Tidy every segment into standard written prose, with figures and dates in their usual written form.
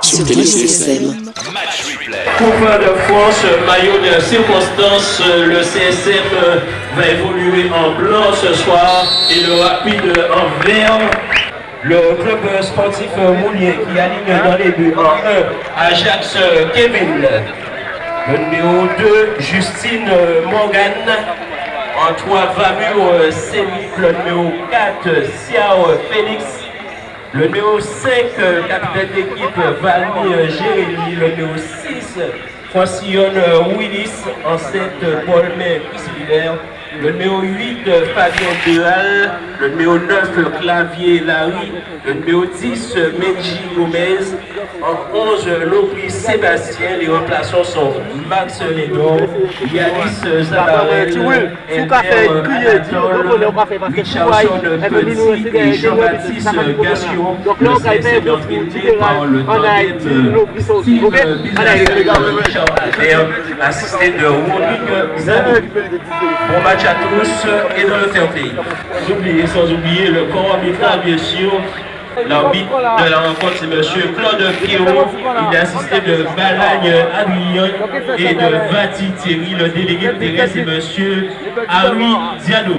Sur TéléCSM. Coupe de France, maillot de circonstance, le CSM va évoluer en blanc ce soir et le rapide en vert. Le club sportif Mounier qui aligne dans les buts en 1, Ajax Kevin. Le numéro 2, Justine Morgan. En 3, Vamur Célic. Le numéro 4, Siao Félix. Le numéro 5, capitaine d'équipe, Valmy Jérémy. Le numéro 6, Francillon Willis. En 7, Paul May Chris. Le numéro 8, Fabien Dural. Le numéro 9, Clavier Larry. Le numéro 10, Menji Gomez. En 11, Lopri Sébastien. Les remplaçants sont Max Lédon, Yanis Zabarel, Richardson Petit et Jean-Baptiste Gassion. Le CSM est organisé par le tandem Steve Bizarre, Richard Albert, assisté de Warwick Zabi. Bon match à tous et dans le fair play. Sans oublier le corps arbitral, bien sûr. L'arbitre de la rencontre, c'est M. Claude Pierrot. Il est assisté de Balagne Adrien et de Vati Thierry. Le délégué de terrain, c'est M. Harry Diallo.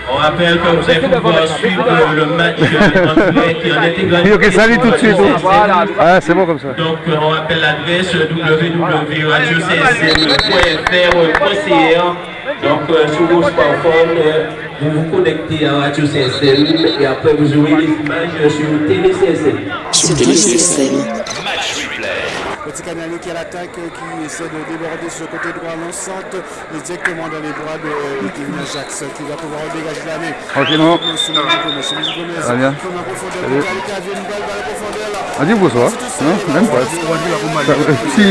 On rappelle que vous allez pouvoir suivre le match en direct et en intégralité. Ok, salut tout de suite. Ah, c'est bon comme ça. Donc, on rappelle l'adresse www.radiocsm.fr.ca. Donc, sur vos smartphones, vous vous connectez à Radio CSM et après vous aurez les images sur TéléCSM. Sur TéléCSM. Petit Canalé qui est à l'attaque, qui essaie de déborder sur le côté droit, l'enceinte, mais directement dans les bras de Kevin Ajax, qui va pouvoir dégager la main. Tranquillement. Ah bien. On dit bonsoir. Non, même pas. Si,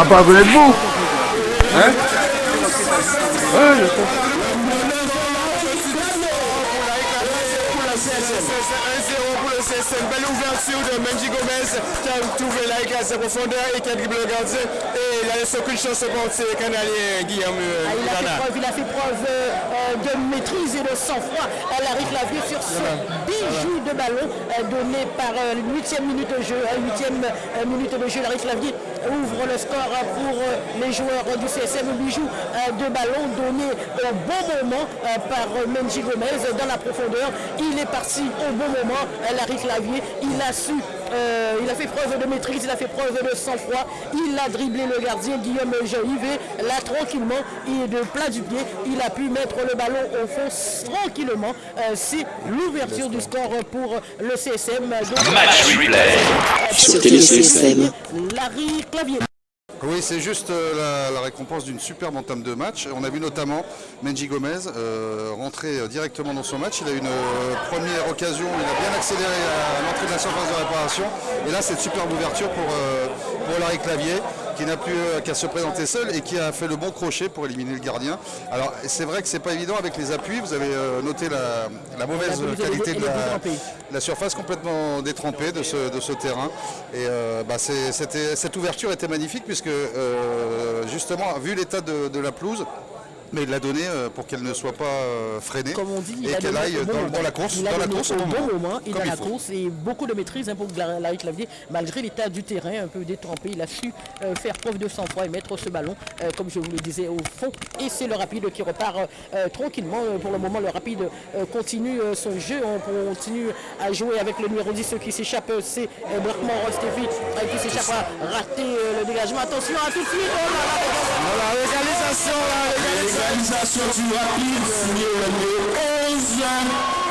pas connaître vous. Hein? Ouais, je sais. C'est une belle ouverture de Menji Gomez qui a trouvé la sa profondeur et qui a dribblé le gardien. Et il a laissé aucune chance pour le Canadien Guillaume. Il a fait preuve de maîtrise et de sang-froid. Larry Clavier sur ce bijou de ballon donné par 8e minute de jeu. 8e minute de jeu, Larry Clavier ouvre le score pour les joueurs du CSM. Bijou de ballon donné au bon moment par Menji Gomez dans la profondeur. Il est parti au bon moment. Larry Clavier, il a fait preuve de maîtrise, il a fait preuve de sang-froid, il a dribblé le gardien Guillaume Jean-Yves, là tranquillement, et de plat du pied, il a pu mettre le ballon au fond tranquillement. C'est l'ouverture du score pour le CSM. Match replay. Sur TéléCSM. Larry Clavier. Oui, c'est juste la récompense d'une superbe entame de match. On a vu notamment Menji Gomez rentrer directement dans son match. Il a eu une première occasion, il a bien accéléré à l'entrée de la surface de réparation. Et là, c'est une superbe ouverture pour Larry Clavier, qui n'a plus qu'à se présenter seul et qui a fait le bon crochet pour éliminer le gardien. Alors, c'est vrai que c'est pas évident avec les appuis. Vous avez noté la mauvaise qualité de la surface complètement détrempée de ce terrain. Et cette ouverture était magnifique puisque justement, vu l'état de la pelouse, mais il l'a donné pour qu'elle ne soit pas freinée. Comme on dit, et qu'elle aille dans la course. Il a donné au bon moment, et dans la course, et beaucoup de maîtrise pour Larry Clavier. Malgré l'état du terrain un peu détrempé, il a su faire preuve de sang-froid et mettre ce ballon, comme je vous le disais, au fond. Et c'est le rapide qui repart tranquillement. Pour le moment, le rapide continue son jeu. On continue à jouer avec le numéro 10 qui s'échappe. C'est Blackmore Stéphie qui s'échappe à rater le dégagement. Attention à tout de suite. La légalisation, Réalisation du rapide, signé le numéro 11,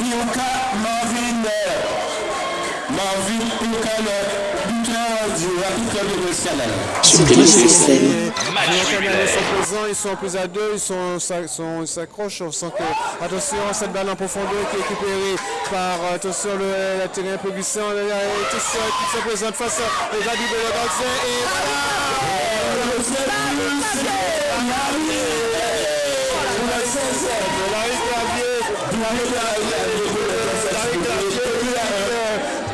Ioka Marvin Ioka, le buteur du rapide club de Bruxelles. Sur TéléCSM. Ils sont plus à deux, ils s'accrochent. On sent que, attention, cette balle en profondeur qui est récupérée par, attention, le terrain un peu glissant. Tout ça qui se présente face à Jadid de le gardien.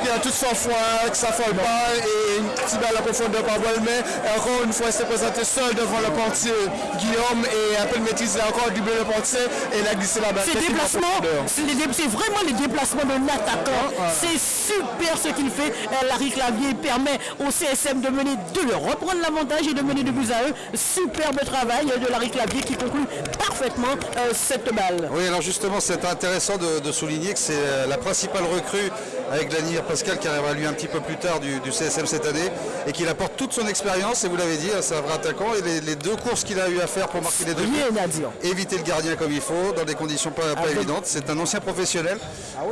Et tout son foi, que ça ne folle pas, et une petite balle à profondeur par Bolmet. Encore une fois, il s'est présenté seul devant le portier Guillaume, et un peu de maîtrise, il a encore doublé le portier, et il a glissé la balle. Ces déplacements, c'est vraiment les déplacements d'un attaquant. C'est super ce qu'il fait. Larry Clavier permet au CSM de reprendre l'avantage et de mener de buts à eux. Superbe travail de Larry Clavier qui conclut parfaitement cette balle. Oui, alors justement, c'est intéressant de souligner que c'est la principale recrue avec Lanir Pascal qui arrivera lui un petit peu plus tard du CSM cette année et qu'il apporte toute son expérience, et vous l'avez dit, c'est un vrai attaquant, et les deux courses qu'il a eu à faire pour marquer les deux buts, éviter le gardien comme il faut, dans des conditions pas évidentes. C'est un ancien professionnel.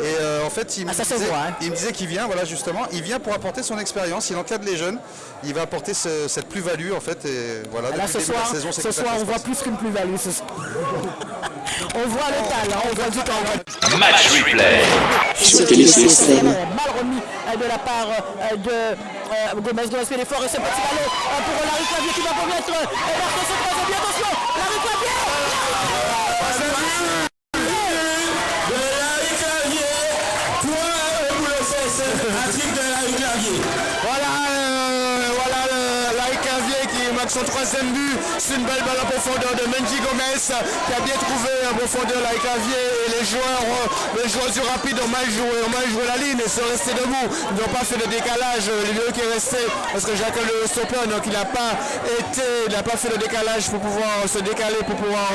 Et en fait, il me disait qu'il vient, voilà justement, il vient pour apporter son expérience, il encadre les jeunes, il va apporter cette plus-value en fait, et voilà. Là, ce soir, on voit plus qu'une plus-value. On voit le talent, on voit du talent. Match replay. Sur TéléCSM. Mal remis de la part de Gomez fait l'effort, et ce petit ballon pour Larry Clavier qui va permettre marquer ce troisième but. Attention, Larry Clavier. Son troisième but, c'est une belle balle en profondeur de Mendy Gomez qui a bien trouvé en profondeur Larry Clavier, et les joueurs du Rapide ont mal joué la ligne et sont restés debout. Ils n'ont pas fait de décalage. Le lieu qui est resté, parce que Jacques le stopper, donc il n'a pas fait de décalage pour pouvoir se décaler, pour pouvoir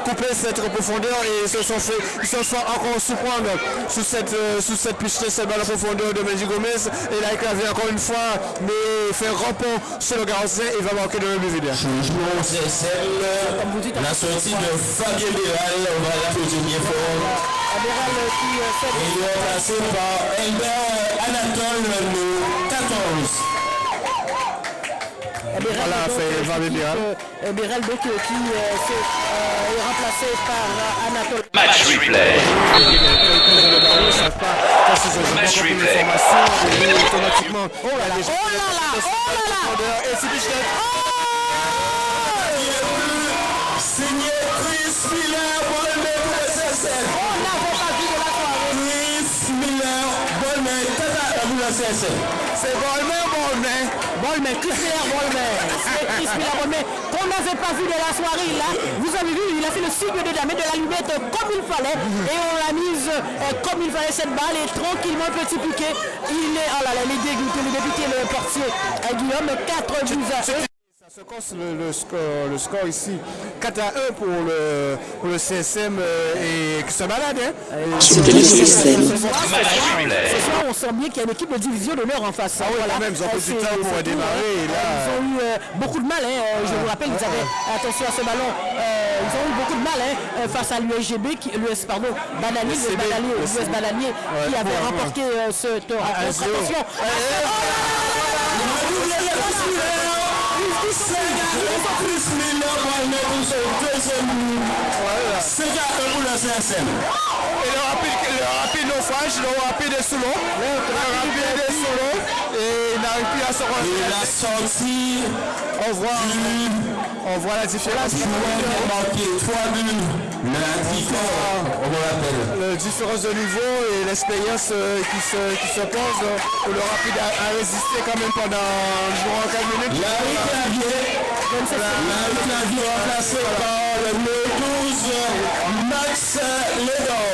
couper cette profondeur, et ils se sont fait encore surprendre sous cette piste, cette balle en profondeur de Mendy Gomez, et Larry Clavier encore une fois mais fait un rempont sur le gardien et va marquer de le but. Changement au CSM, la sortie de Fabien Béral, on va l'applaudir bien fort. Il est remplacé par Elbert Anatole, le 14. Voilà, fait Fabien Béral. Béral donc qui est remplacé par Anatole. Match replay. Match replay. Oh là là, et c'est Bichette. Signé Chris Miller, Bolmet pour le CSM. On n'avait pas vu de la soirée. Chris Miller, Bolmet, tata pour le CSM. C'est Bolmet, Chris Miller, Bolmet. C'est Chris Miller, Bolmet qu'on n'avait pas vu de la soirée là. Vous avez vu, il a fait le signe de la main de la lunette comme il fallait, et on l'a mise comme il fallait cette balle, et tranquillement petit piqué. Il est dégoûté, le député, le portier Guillaume, 4 buts à 1. Ça se corse le score ici 4-1 pour le CSM et qui se balade. Sur TéléCSM. Ce soir, on sent bien qu'il y a une équipe de division d'honneur en face. Voilà. Même, ils ont pris du temps pour démarrer. Ils ont eu beaucoup de mal. Je vous rappelle, ils avaient, attention à ce ballon, ils ont eu beaucoup de mal face à l'USGB, l'US Bananier, l'US Bananier qui avait remporté ce tour. Attention. Chris Miller Bolmet pour son deuxième but. C'est pour le CSM. Et le rapide naufrage, le rapide est sous l'eau. Et il n'arrive plus à se rendre. Et la sortie, on voit la différence. il a marqué 3 buts. On me rappelle. La différence de niveau et l'expérience qui se pose. Le rapide a résisté quand même pendant 4 minutes. Larry Clavier remplacé par le 12 Max Ledor.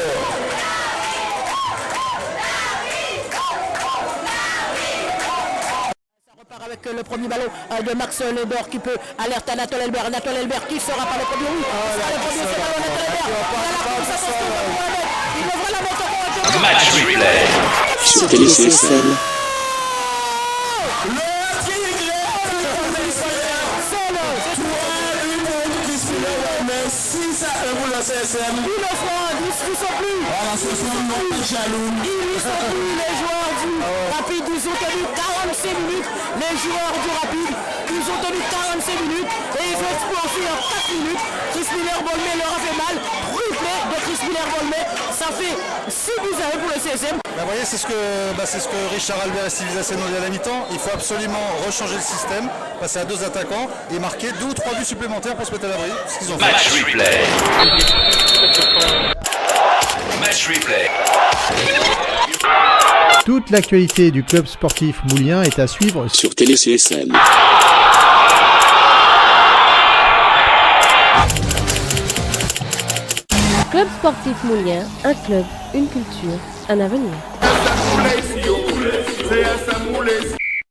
Avec le premier ballon de Max Ledor qui peut alerter Anatole Elbert. Anatole Elbert qui sera par le premier. Oui, le premier c'est ballon Anatole Elbert. Il devrait la mettre au Match replay. Sur TéléCSM. CSM. Ils ne sont plus. Voilà, ce sont nos jaloux. Ils ne sont plus, les joueurs du Rapide. Ils ont tenu 46 minutes. Les joueurs du Rapide, ils ont tenu 46 minutes et ils ont explosé en 4 minutes. Chris Miller Bolmet leur a fait mal. Triplé de Chris Miller Bolmet. Ça fait 6 buts à 1 pour le CSM. Vous voyez, c'est ce que Richard Albert et Sylvie Zasset nous dit à la mi-temps. Il faut absolument rechanger le système, passer à 2 attaquants et marquer 2 ou 3 buts supplémentaires pour se mettre à l'abri. Ce qu'ils ont fait. Match replay. Match replay. Toute l'actualité du club sportif moulien est à suivre Sur TéléCSM. Club sportif moulien, un club, une culture, un avenir.